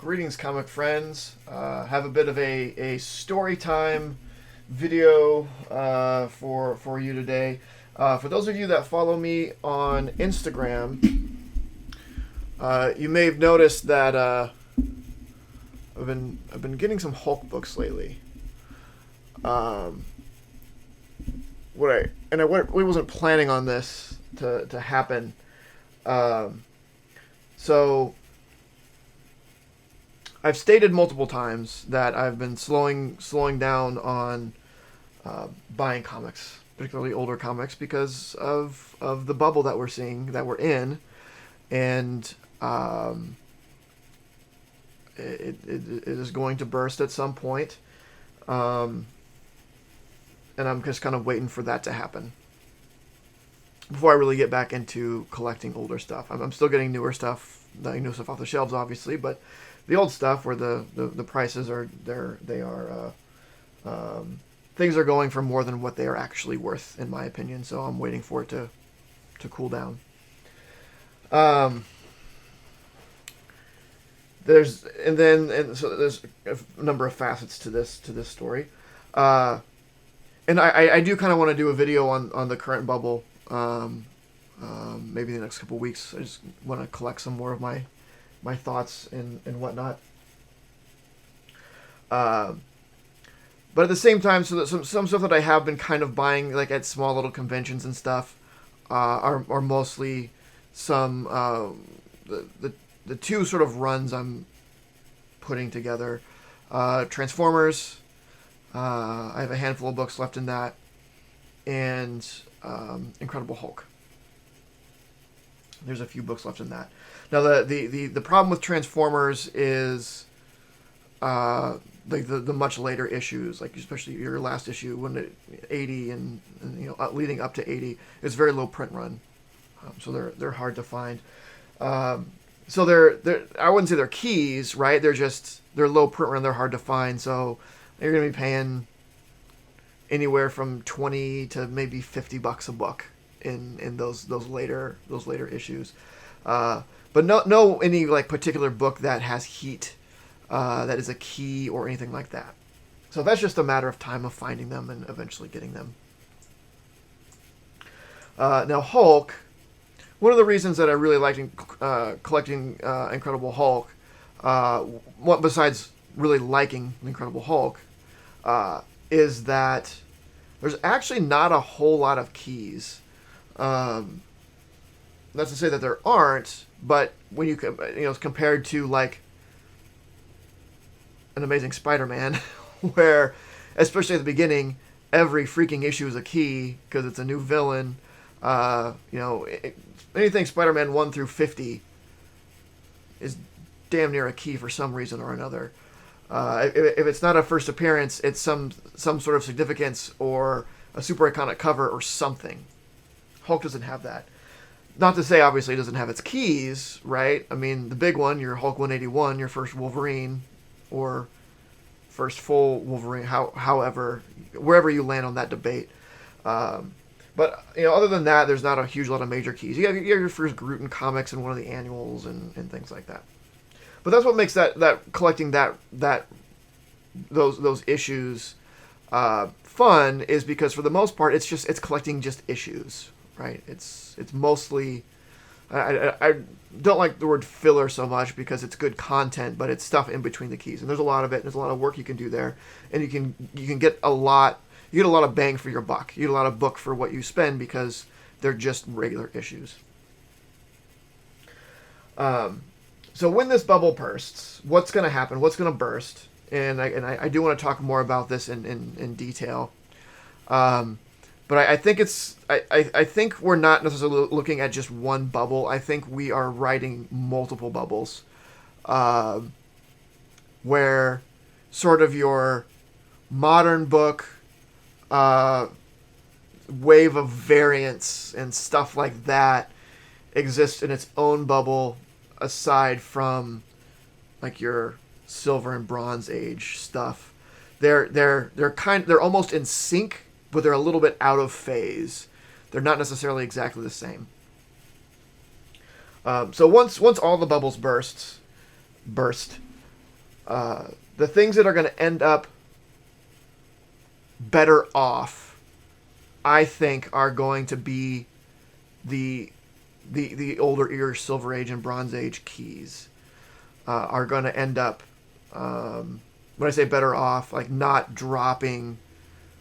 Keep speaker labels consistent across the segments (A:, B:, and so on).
A: Greetings, comic friends. Have a bit of a story time video for you today. For those of you that follow me on Instagram, you may have noticed that I've been getting some Hulk books lately. I wasn't planning on this to happen. So I've stated multiple times that I've been slowing down on buying comics, particularly older comics, because of the bubble that we're in, and it is going to burst at some point, and I'm just kind of waiting for that to happen before I really get back into collecting older stuff. I'm still getting newer stuff, new stuff off the shelves, obviously, but the old stuff where the prices are things are going for more than what they are actually worth, in my opinion. So I'm waiting for it to cool down. So there's a number of facets to this story, and I do kind of want to do a video on the current bubble. Maybe in the next couple of weeks. I just want to collect some more of my thoughts and whatnot. But at the same time, so that some stuff that I have been kind of buying, like at small little conventions and stuff, are mostly some the two sort of runs I'm putting together. Transformers. I have a handful of books left in that, and Incredible Hulk. There's a few books left in that. Now the problem with Transformers is like the much later issues, like especially your last issue when 80 and leading up to 80 is very low print run, so they're hard to find. So they're I wouldn't say they're keys, right? They're low print run. They're hard to find. So you're gonna be paying anywhere from 20 to maybe $50 a book in those later issues. But no any like particular book that has heat, that is a key or anything like that. So that's just a matter of time of finding them and eventually getting them. Now Hulk, one of the reasons that I really liked collecting Incredible Hulk, besides really liking Incredible Hulk, is that there's actually not a whole lot of keys. Not to say that there aren't, but when you compared to like an Amazing Spider-Man, where especially at the beginning, every freaking issue is a key because it's a new villain. Anything Spider-Man 1 through 50 is damn near a key for some reason or another. If it's not a first appearance, it's some sort of significance or a super iconic cover or something. Hulk doesn't have that. Not to say, obviously, it doesn't have its keys, right? I mean, the big one, your Hulk 181, your first Wolverine, or first full Wolverine, however, wherever you land on that debate. But, other than that, there's not a huge lot of major keys. You have your first Groot in comics and one of the annuals and things like that. But that's what makes that collecting those issues fun, is because for the most part it's collecting just issues, right? It's mostly I don't like the word filler so much because it's good content, but it's stuff in between the keys, and there's a lot of it. And there's a lot of work you can do there, and you can get a lot. You get a lot of bang for your buck. You get a lot of book for what you spend because they're just regular issues. So when this bubble bursts, what's going to happen? What's going to burst? And I do want to talk more about this in detail. But I think I think we're not necessarily looking at just one bubble. I think we are riding multiple bubbles, where sort of your modern book wave of variants and stuff like that exists in its own bubble, aside from like your Silver and Bronze Age stuff. They're almost in sync, but they're a little bit out of phase. They're not necessarily exactly the same. So once all the bubbles burst, The things that are going to end up better off, I think, are going to be the older era Silver Age and Bronze Age keys are going to end up, when I say better off, like not dropping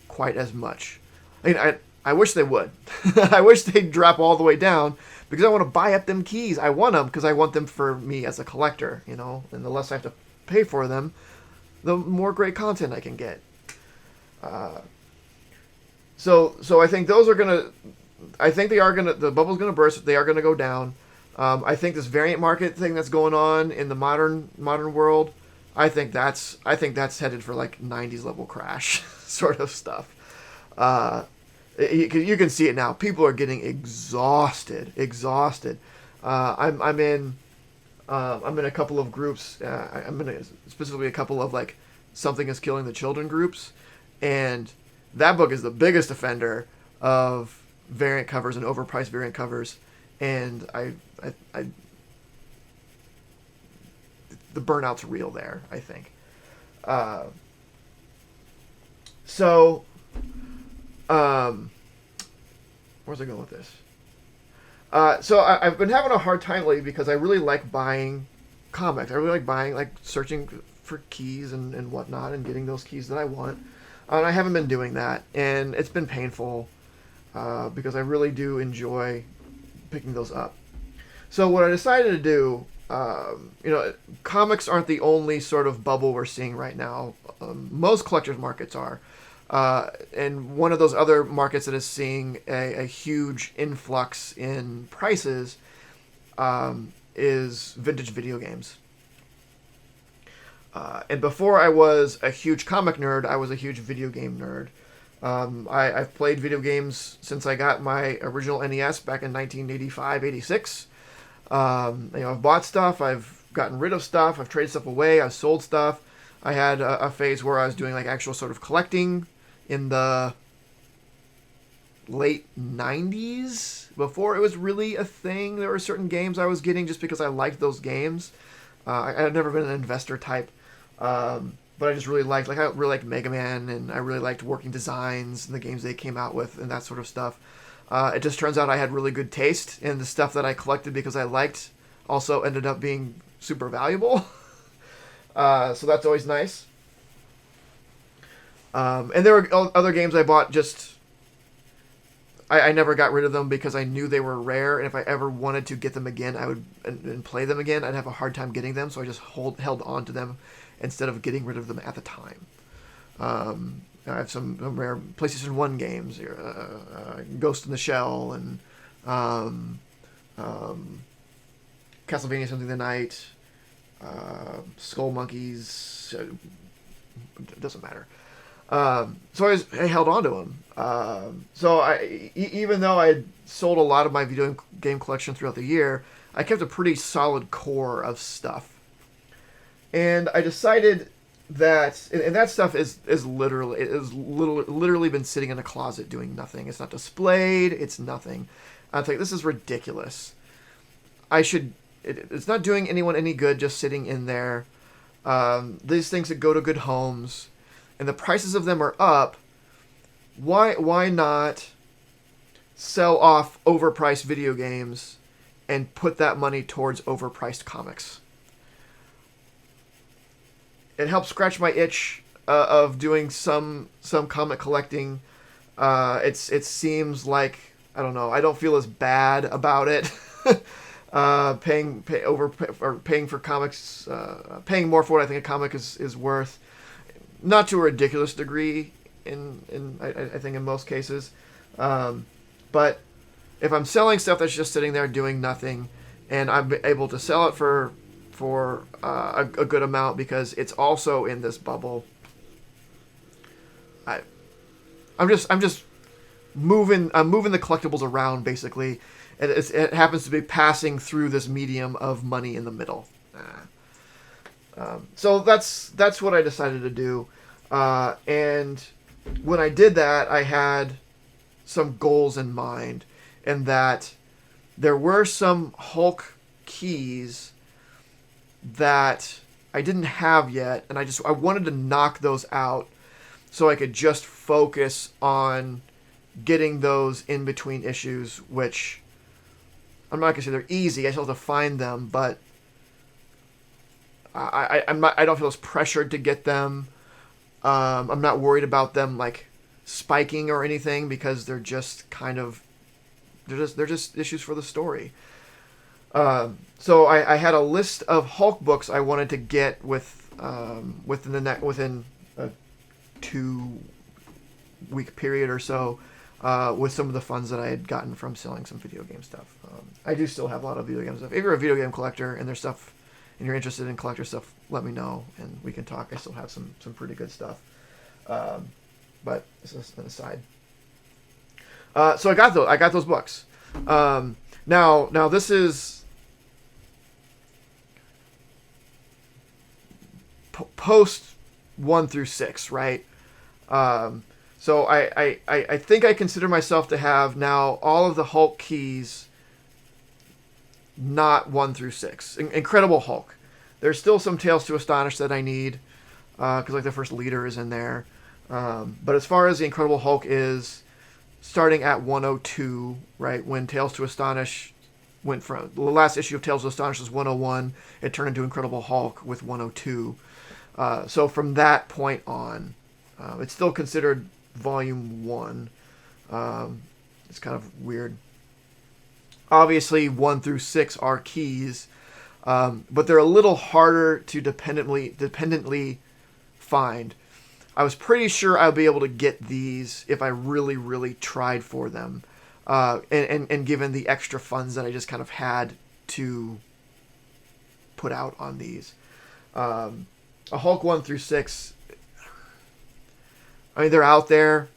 A: quite as much. I mean, I wish they would. I wish they'd drop all the way down because I want to buy up them keys. I want them because I want them for me as a collector, you know, and the less I have to pay for them, the more great content I can get. So I think those are gonna. I think they are gonna. The bubble's gonna burst. They are gonna go down. I think this variant market thing that's going on in the modern world. I think that's headed for like 90s level crash sort of stuff. You can see it now. People are getting exhausted. I'm in a couple of groups. I'm in specifically a couple of like Something is Killing the Children groups, and that book is the biggest offender of variant covers and overpriced variant covers, and I the burnout's real there, I think. Where's I going with this? I've been having a hard time lately because I really like buying comics. I really like buying, like searching for keys and whatnot and getting those keys that I want. And I haven't been doing that, and it's been painful because I really do enjoy picking those up. So what I decided to do, comics aren't the only sort of bubble we're seeing right now. Most collectors markets are. And one of those other markets that is seeing a huge influx in prices is vintage video games. And before I was a huge comic nerd, I was a huge video game nerd. I've played video games since I got my original NES back in 1985, 86. I've bought stuff, I've gotten rid of stuff, I've traded stuff away, I've sold stuff. I had a phase where I was doing like actual sort of collecting in the late 90s, before it was really a thing. There were certain games I was getting just because I liked those games. I had never been an investor type, but I just really liked, I really liked Mega Man, and I really liked working designs and the games they came out with and that sort of stuff. It just turns out I had really good taste, and the stuff that I collected because I liked also ended up being super valuable. So that's always nice. And there were other games I bought just... I never got rid of them because I knew they were rare, and if I ever wanted to get them again, I would and play them again, I'd have a hard time getting them, so I just held on to them instead of getting rid of them at the time. I have some rare PlayStation 1 games, Ghost in the Shell, and Castlevania Symphony of the Night, Skull Monkeys, it doesn't matter. So I held on to them. So even though I had sold a lot of my video game collection throughout the year, I kept a pretty solid core of stuff. And I decided that, and that stuff is literally been sitting in a closet doing nothing. It's not displayed. It's nothing. I was like, this is ridiculous. It's not doing anyone any good just sitting in there. These things that go to good homes, and the prices of them are up. Why not sell off overpriced video games and put that money towards overpriced comics? It helps scratch my itch of doing some comic collecting. It seems like, I don't know, I don't feel as bad about it. Paying for comics, paying more for what I think a comic is worth, not to a ridiculous degree I think in most cases, but if I'm selling stuff that's just sitting there doing nothing, and I'm able to sell it for a good amount because it's also in this bubble, I'm just moving the collectibles around basically. It happens to be passing through this medium of money in the middle. So that's what I decided to do. And when I did that, I had some goals in mind, and that there were some Hulk keys that I didn't have yet, and I wanted to knock those out so I could just focus on getting those in between issues, which I'm not gonna say they're easy. I still have to find them, but I don't feel as pressured to get them. I'm not worried about them like spiking or anything because they're just kind of they're just issues for the story. So I had a list of Hulk books I wanted to get within a 2-week period or so, with some of the funds that I had gotten from selling some video game stuff. I do still have a lot of video game stuff. If you're a video game collector and there's stuff and you're interested in collector stuff, let me know and we can talk. I still have some pretty good stuff. But this is an aside. So I got those books. Now this is post 1 through 6, right? So I think I consider myself to have now all of the Hulk keys, not 1 through 6. Incredible Hulk. There's still some Tales to Astonish that I need, because like the first leader is in there. But as far as the Incredible Hulk is starting at 102, right, when Tales to Astonish went from the last issue of Tales to Astonish was 101, it turned into Incredible Hulk with 102. So from that point on, it's still considered volume 1. It's kind of weird. Obviously 1 through 6 are keys, but they're a little harder to dependently find. I was pretty sure I'd be able to get these if I really, really tried for them. And given the extra funds that I just kind of had to put out on these. A Hulk 1 through 6, I mean, they're out there.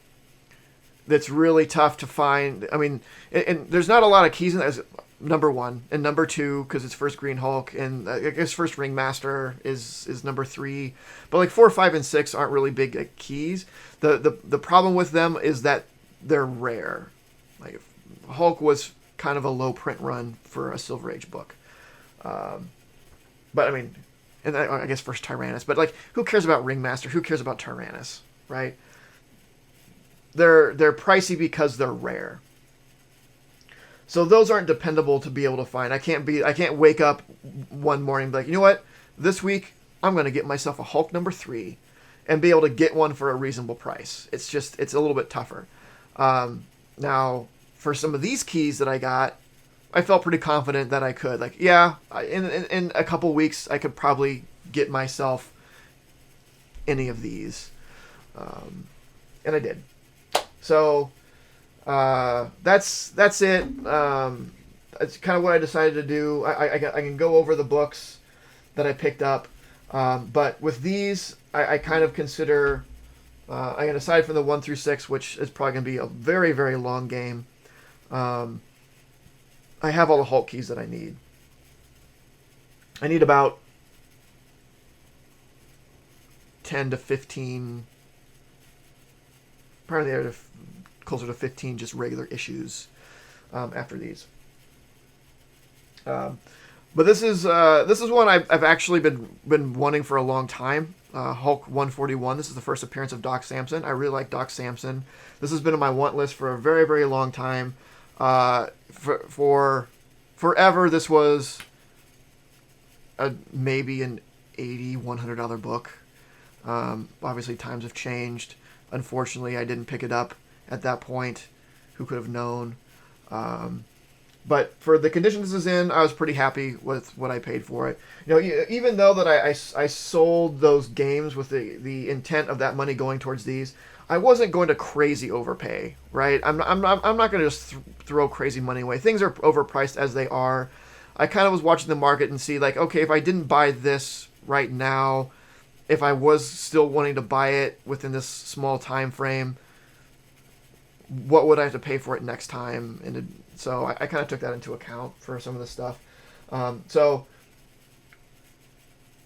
A: That's really tough to find. I mean, and there's not a lot of keys in that. Number 1 and number 2 because it's first Green Hulk, and I guess first Ringmaster is number 3. But like 4, 5, and 6 aren't really big keys. The problem with them is that they're rare. Like Hulk was kind of a low print run for a Silver Age book. But I mean, and I guess first Tyrannus. But like, who cares about Ringmaster? Who cares about Tyrannus? Right? They're pricey because they're rare. So those aren't dependable to be able to find. I can't wake up one morning and be like, you know what? This week I'm going to get myself a Hulk number 3 and be able to get one for a reasonable price. It's a little bit tougher. Now, for some of these keys that I got, I felt pretty confident that I could. Like, yeah, in a couple weeks I could probably get myself any of these. And I did. So that's it. That's kind of what I decided to do. I can go over the books that I picked up, but with these, I kind of consider. Again, aside from the 1 through 6, which is probably going to be a very, very long game, I have all the Hulk keys that I need. I need about 10 to 15. Probably there to closer to 15 just regular issues after these. But this is one I've actually been wanting for a long time. Hulk 141. This is the first appearance of Doc Samson. I really like Doc Samson. This has been on my want list for a very, very long time. For forever, this was maybe an $80, $100 book. Obviously, times have changed. Unfortunately, I didn't pick it up at that point. Who could have known? But for the condition this is in, I was pretty happy with what I paid for it. You know, even though that I sold those games with the intent of that money going towards these, I wasn't going to crazy overpay, right? I'm not going to just throw crazy money away. Things are overpriced as they are. I kind of was watching the market and see like, okay, if I didn't buy this right now, if I was still wanting to buy it within this small time frame, what would I have to pay for it next time? And so I kind of took that into account for some of the stuff. So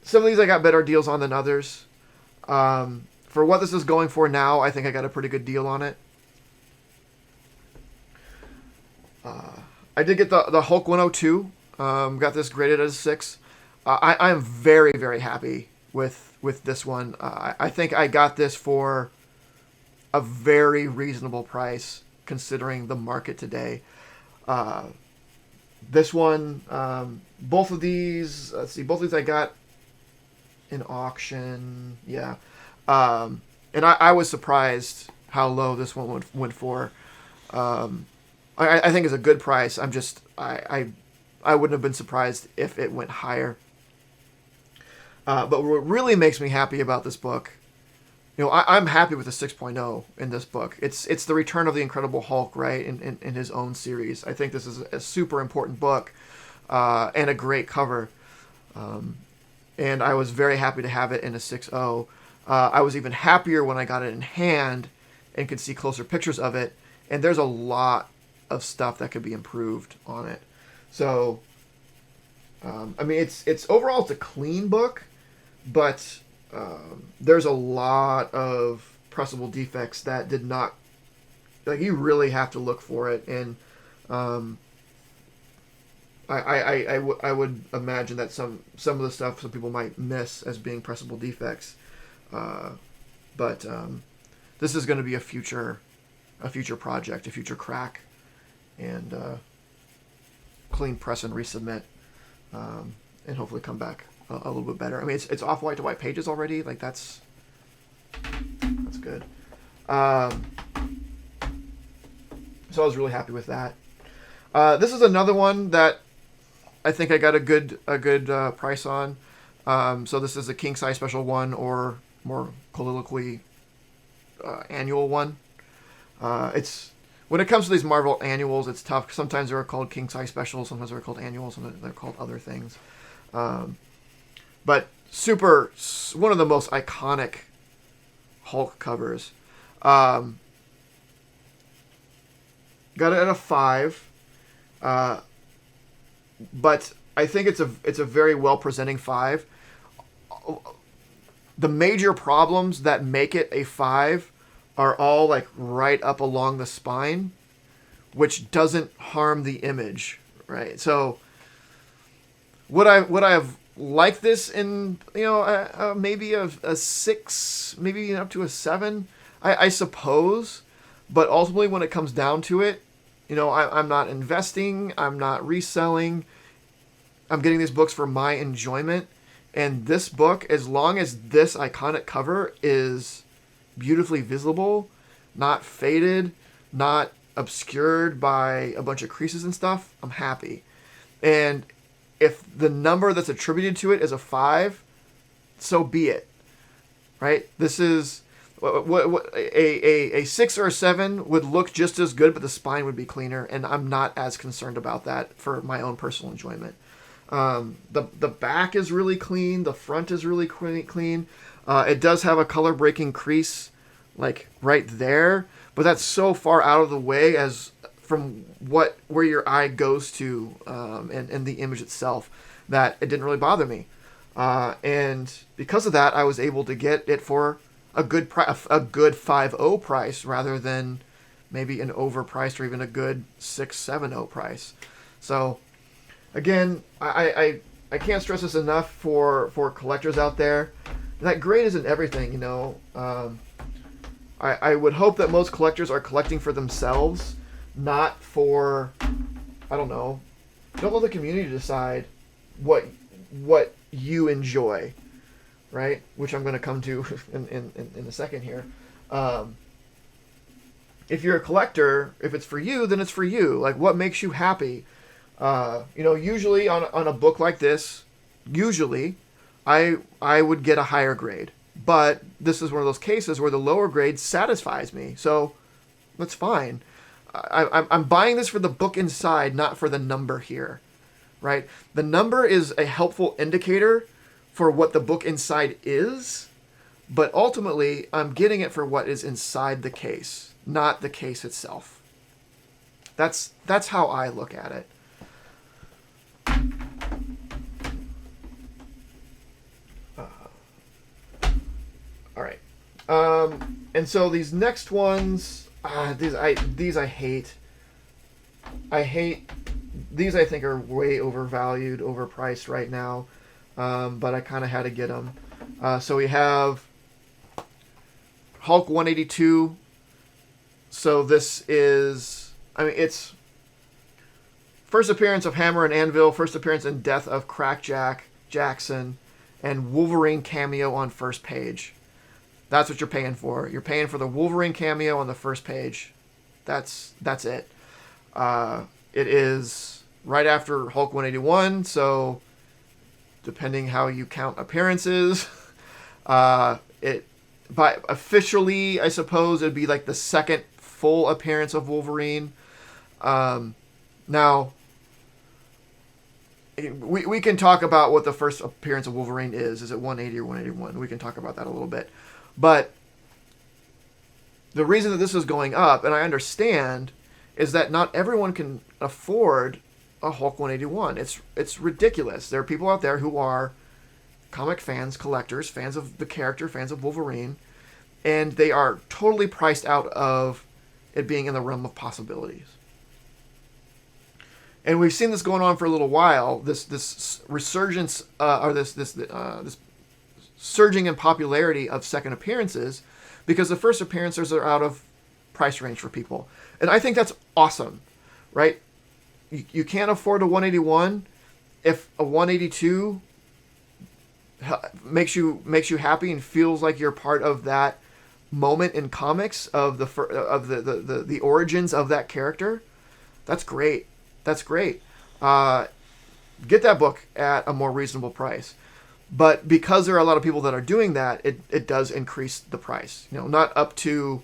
A: some of these I got better deals on than others. For what this is going for now, I think I got a pretty good deal on it. I did get the Hulk 102. Got this graded as a 6. I'm very, very happy with this one. I think I got this for a very reasonable price considering the market today. Uh, this one, both of these, let's see, both of these I got in auction. Yeah. And I was surprised how low this one went for. I think it's a good price. I wouldn't have been surprised if it went higher. But what really makes me happy about this book, I'm happy with the 6.0 in this book. It's the return of the Incredible Hulk, right, in his own series. I think this is a super important book and a great cover. And I was very happy to have it in a 6.0. I was even happier when I got it in hand and could see closer pictures of it. And there's a lot of stuff that could be improved on it. So, it's overall it's a clean book, but there's a lot of pressable defects that did not, like, you really have to look for it. And I would imagine that some of the stuff some people might miss as being pressable defects. But this is going to be a future project, a future crack, and clean press and resubmit, and hopefully come back a little bit better. I mean, it's off white to white pages already. Like that's good. So I was really happy with that. This is another one that I think I got a good price on. So this is a king size special one, or more colloquially, annual one. It's when it comes to these Marvel annuals, it's tough. Sometimes they're called king size specials, sometimes they're called annuals, sometimes they're called other things. But one of the most iconic Hulk covers. Got it at a 5. But I think it's a very well presenting 5. The major problems that make it a 5 are all like right up along the spine, which doesn't harm the image, right? So would I have liked this in maybe a 6, maybe up to a 7, I suppose. But ultimately, when it comes down to it, I'm not investing, I'm not reselling. I'm getting these books for my enjoyment. And this book, as long as this iconic cover is beautifully visible, not faded, not obscured by a bunch of creases and stuff, I'm happy. And if the number that's attributed to it is a 5, so be it. Right? This is what a 6 or a 7 would look just as good, but the spine would be cleaner, and I'm not as concerned about that for my own personal enjoyment. The back is really clean. The front is really clean. It does have a color breaking crease, like right there, but that's so far out of the way as from where your eye goes to, and the image itself, that it didn't really bother me. And because of that, I was able to get it for a good 5.0 price rather than maybe an overpriced or even a good 6.70 price. So again, I can't stress this enough for collectors out there. That grade isn't everything, I would hope that most collectors are collecting for themselves, not for, I don't know. Don't let the community decide what you enjoy, right? Which I'm going to come to in a second here. If you're a collector, if it's for you, then it's for you. Like, what makes you happy? Usually on a book like this, I would get a higher grade. But this is one of those cases where the lower grade satisfies me. So that's fine. I'm buying this for the book inside, not for the number here, right? The number is a helpful indicator for what the book inside is, but ultimately I'm getting it for what is inside the case, not the case itself. That's how I look at it. All right. And so these next ones, these I hate. I hate these. I think are way overvalued, overpriced right now. but I kind of had to get them. So we have Hulk 182. So this is, I mean, it's first appearance of Hammer and Anvil, first appearance and death of Crackjack Jackson, and Wolverine cameo on first page. That's what you're paying for. You're paying for the Wolverine cameo on the first page. That's it. It is right after Hulk 181, so depending how you count appearances, but officially, I suppose it'd be like the second full appearance of Wolverine. Now, we can talk about what the first appearance of Wolverine is. Is it 180 or 181? We can talk about that a little bit. But the reason that this is going up, and I understand, is that not everyone can afford a Hulk 181. It's ridiculous. There are people out there who are comic fans, collectors, fans of the character, fans of Wolverine, and they are totally priced out of it being in the realm of possibilities. And we've seen this going on for a little while. This resurgence, or this surging in popularity of second appearances, because the first appearances are out of price range for people, and I think that's awesome, right? You can't afford a 181. If a 182 makes you happy and feels like you're part of that moment in comics of the origins of that character, that's great. That's great. Get that book at a more reasonable price. But because there are a lot of people that are doing that, it does increase the price. You know, not up to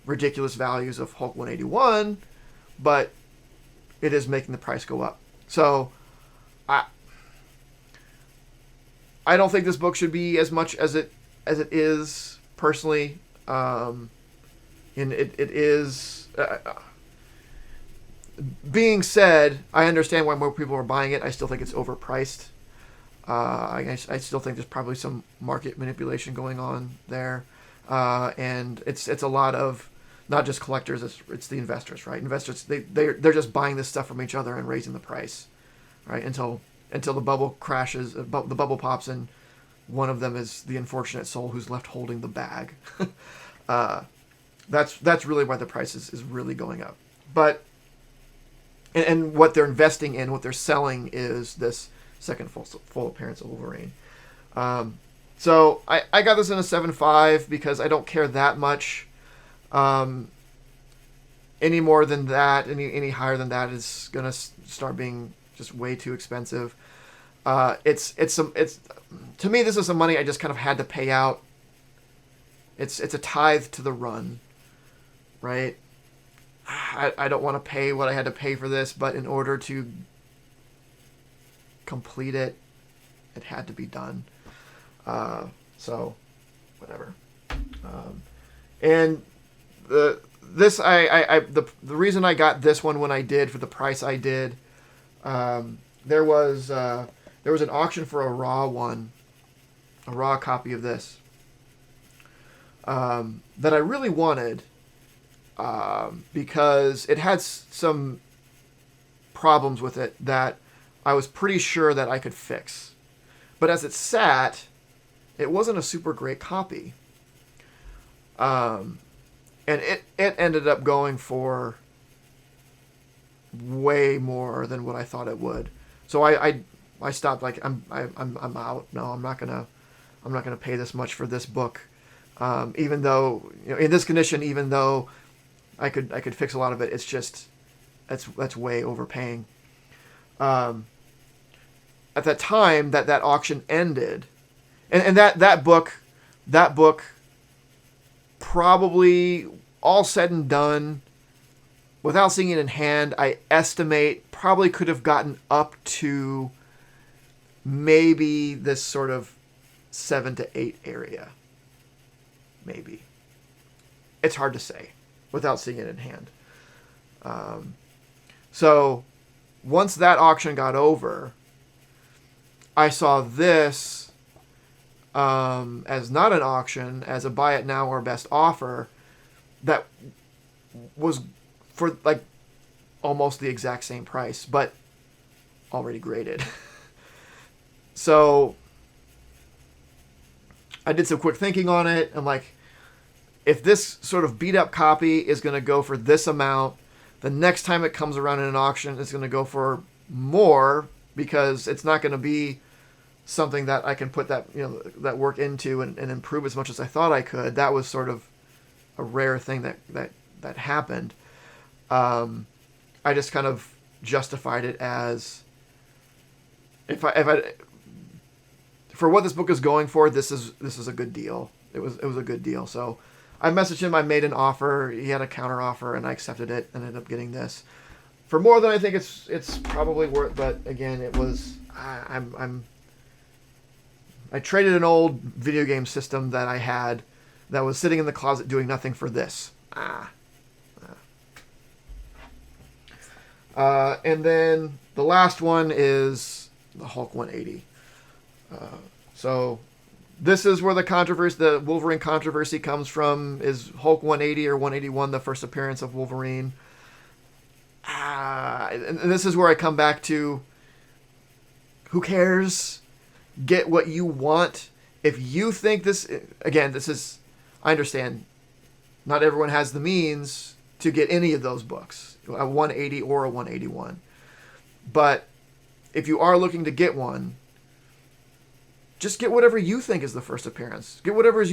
A: ridiculous values of Hulk 181, but it is making the price go up. So I don't think this book should be as much as it is personally. And it is. Being said, I understand why more people are buying it. I still think it's overpriced. I still think there's probably some market manipulation going on there, and it's a lot of not just collectors. It's the investors, right? Investors they're just buying this stuff from each other and raising the price, right? Until the bubble crashes, the bubble pops, and one of them is the unfortunate soul who's left holding the bag. That's really why the price is really going up. But and what they're investing in, what they're selling is this second full appearance of Wolverine. So I got this in a 7.5 because I don't care that much. Any more than that, any higher than that is gonna start being just way too expensive. It's to me, this is some money I just kind of had to pay out. It's a tithe to the run, right? I don't want to pay what I had to pay for this, but in order to complete it, it had to be done. So, whatever. And the reason I got this one when I did for the price I did, there was an auction for a raw copy of this that I really wanted. Because it had some problems with it that I was pretty sure that I could fix. But as it sat, it wasn't a super great copy. And it ended up going for way more than what I thought it would. So I stopped. Like I'm out. No, I'm not gonna pay this much for this book. Even though, you know, in this condition, even though I could fix a lot of it, it's just that's way overpaying. At that time that auction ended, and that book probably, all said and done, without seeing it in hand, I estimate probably could have gotten up to maybe this sort of 7 to 8 area. Maybe. It's hard to say without seeing it in hand. So once that auction got over, I saw this as not an auction, as a buy it now or best offer that was for like almost the exact same price, but already graded. So I did some quick thinking on it. I'm like, if this sort of beat up copy is going to go for this amount, the next time it comes around in an auction, it's going to go for more, because it's not going to be something that I can put that work into and improve as much as I thought I could. That was sort of a rare thing that happened. I just kind of justified it as, if I for what this book is going for, this is a good deal. It was a good deal. So I messaged him. I made an offer. He had a counter offer, and I accepted it and ended up getting this for more than I think it's probably worth. But again, it was I traded an old video game system that I had that was sitting in the closet doing nothing for this. And then the last one is the Hulk 180. So this is where the Wolverine controversy comes from. Is Hulk 180 or 181 the first appearance of Wolverine? And this is where I come back to, who cares? Get what you want. If you think this, again, I understand not everyone has the means to get any of those books, a 180 or a 181. But if you are looking to get one, just get whatever you think is the first appearance. Get whatever is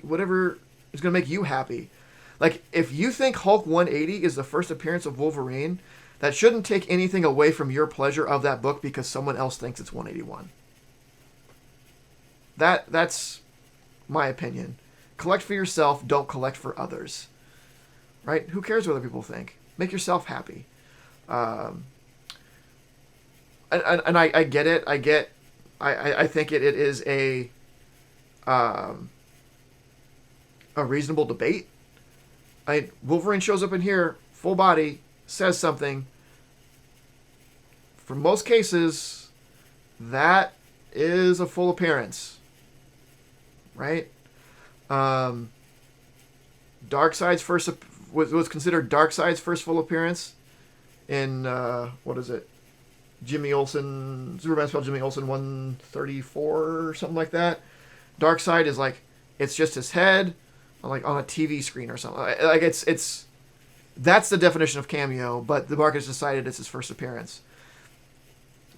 A: whatever is going to make you happy. Like, if you think Hulk 180 is the first appearance of Wolverine, that shouldn't take anything away from your pleasure of that book because someone else thinks it's 181. That's my opinion. Collect for yourself, don't collect for others. Right? Who cares what other people think? Make yourself happy. And I get it. I think it is a reasonable debate. Wolverine shows up in here, full body, says something. For most cases, that is a full appearance. Right? Darkseid's first was considered Darkseid's first full appearance in what is it? Jimmy Olsen, Superman spelled Jimmy Olsen 134 or something like that. Darkseid is like, it's just his head on a TV screen or something. Like it's that's the definition of cameo, but the market has decided it's his first appearance.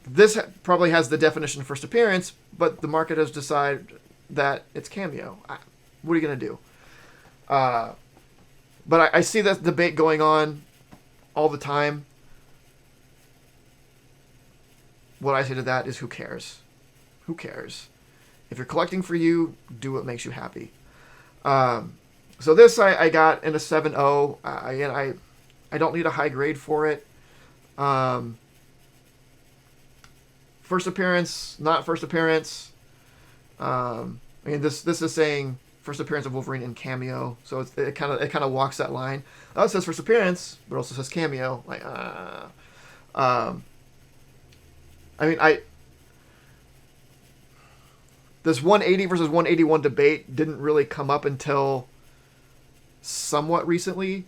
A: This probably has the definition of first appearance, but the market has decided that it's cameo. What are you going to do? But I see that debate going on all the time. What I say to that is, who cares? Who cares? If you're collecting for you, do what makes you happy. So this I got in a 7.0. Again, I don't need a high grade for it. First appearance, not first appearance. This is saying first appearance of Wolverine in cameo, so it kind of walks that line. Oh, it says first appearance, but also says cameo. This 180 versus 181 debate didn't really come up until somewhat recently.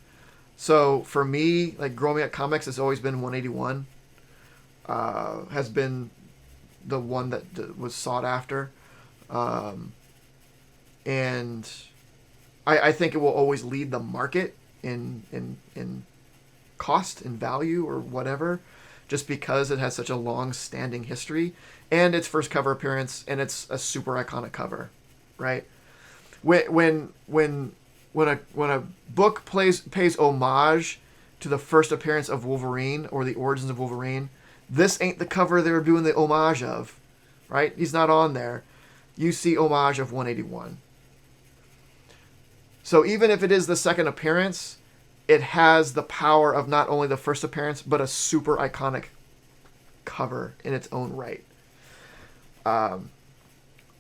A: So for me, like, growing up comics has always been 181. Has been the one that was sought after. And I think it will always lead the market in cost and value or whatever, just because it has such a long-standing history and its first cover appearance, and it's a super iconic cover, right? When a book pays homage to the first appearance of Wolverine or the origins of Wolverine, this ain't the cover they were doing the homage of, right? He's not on there. You see homage of 181. So even if it is the second appearance, it has the power of not only the first appearance, but a super iconic cover in its own right.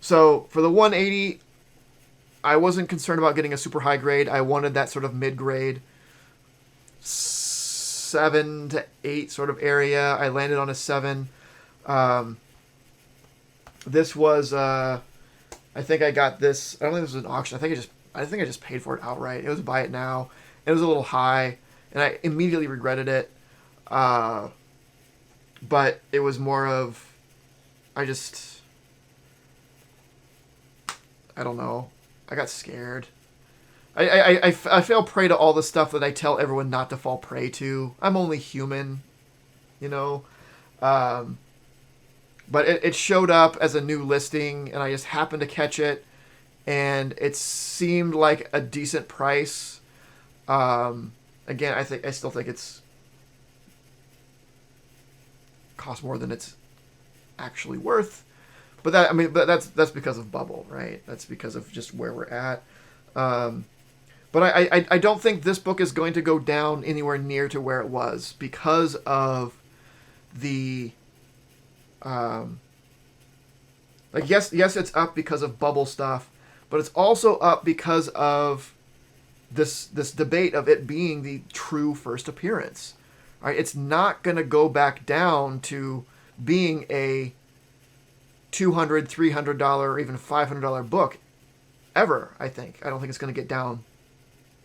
A: So for the 180, I wasn't concerned about getting a super high grade. I wanted that sort of mid-grade 7 to 8 sort of area. I landed on a 7. This was, I think I got this, I don't think this was an auction. I think I just paid for it outright. It was buy it now. It was a little high, and I immediately regretted it. But it was more of, I don't know. I got scared. I fell prey to all the stuff that I tell everyone not to fall prey to. I'm only human, you know. Um, but it showed up as a new listing, and I just happened to catch it, and it seemed like a decent price. Again, I still think it's cost more than it's actually worth. But that's because of Bubble, right? That's because of just where we're at. But I don't think this book is going to go down anywhere near to where it was because of the yes it's up because of Bubble stuff, but it's also up because of this debate of it being the true first appearance. All right, it's not going to go back down to being a $200, $300, or even $500 book ever. I don't think it's going to get down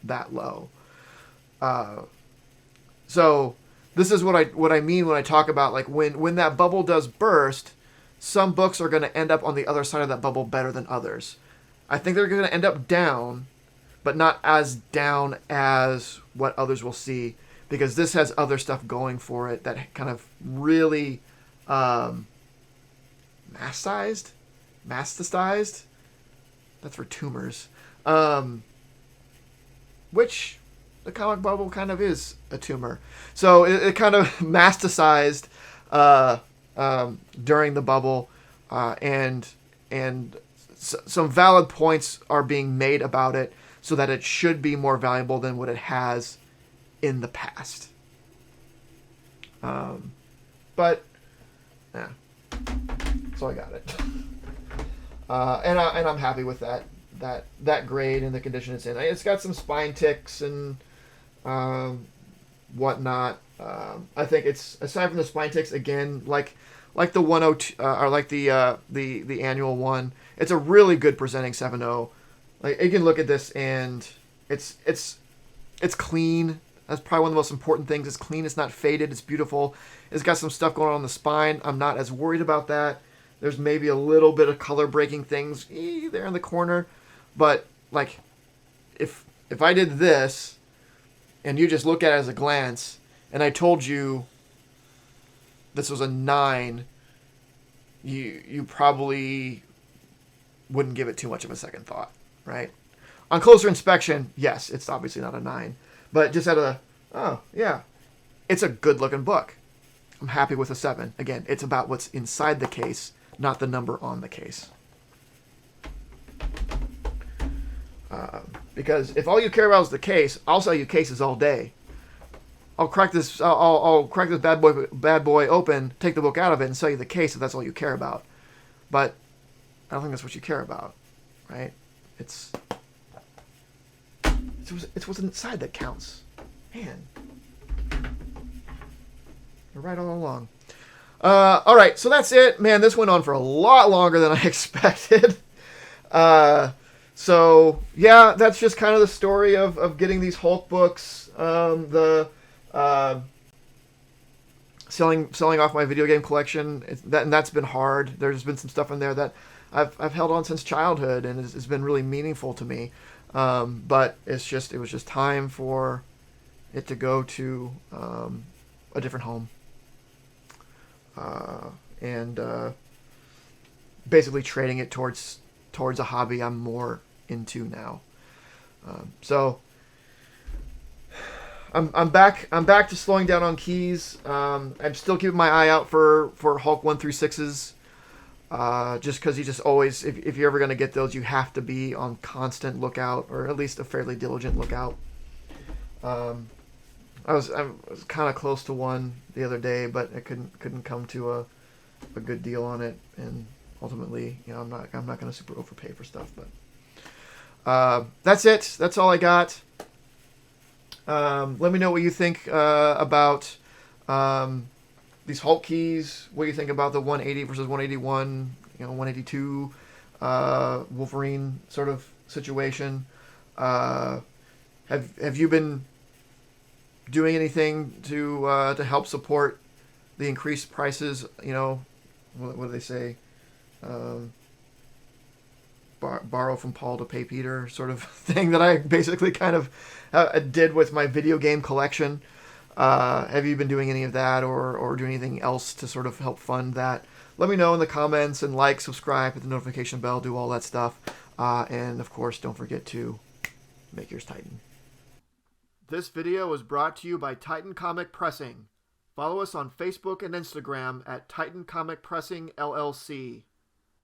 A: that low. So this is what I mean when I talk about like when that bubble does burst, some books are going to end up on the other side of that bubble better than others. I think they're going to end up down, but not as down as what others will see, because this has other stuff going for it that kind of really masticized. That's for tumors. Which the comic bubble kind of is a tumor. So it kind of masticized during the bubble, and some valid points are being made about it so that it should be more valuable than what it has in the past. But yeah, so I got it, and I'm happy with that grade and the condition it's in. It's got some spine ticks and whatnot. I think it's, aside from the spine ticks, again, like the 102 or like the annual one, it's a really good presenting 7.0. Like, you can look at this and it's clean. That's probably one of the most important things. It's clean. It's not faded. It's beautiful. It's got some stuff going on the spine. I'm not as worried about that. There's maybe a little bit of color breaking things there in the corner, but like if I did this and you just look at it as a glance, and I told you this was a 9, you probably wouldn't give it too much of a second thought, right? On closer inspection, yes, it's obviously not a 9, but just at oh yeah, it's a good looking book. I'm happy with a 7. Again, it's about what's inside the case, not the number on the case. Because if all you care about is the case, I'll sell you cases all day. I'll crack this bad boy open, take the book out of it, and sell you the case if that's all you care about. But I don't think that's what you care about, right? It's what's inside that counts, man. You're right all along. All right, so that's it, man. This went on for a lot longer than I expected. So yeah, that's just kind of the story of getting these Hulk books. Selling off my video game collection. That's been hard. There's been some stuff in there that I've held on since childhood, and it's been really meaningful to me. But it was just time for it to go to a different home. And basically trading it towards a hobby I'm more into now. So I'm back to slowing down on keys. I'm still keeping my eye out for Hulk 1 through 6s. Just because you just always, if you're ever going to get those, you have to be on constant lookout, or at least a fairly diligent lookout. I was kind of close to one the other day, but I couldn't come to a good deal on it, and ultimately, I'm not going to super overpay for stuff. But that's it. That's all I got. Let me know what you think about these Hulk keys. What do you think about the 180 versus 181? 182 Wolverine sort of situation. Have you been doing anything to help support the increased prices? What do they say? borrow from Paul to pay Peter sort of thing that I basically kind of did with my video game collection. Have you been doing any of that or do anything else to sort of help fund that? Let me know in the comments, and like, subscribe, hit the notification bell, do all that stuff. And of course, don't forget to make yours Titan. This video was brought to you by Titan Comic Pressing. Follow us on Facebook and Instagram at Titan Comic Pressing LLC.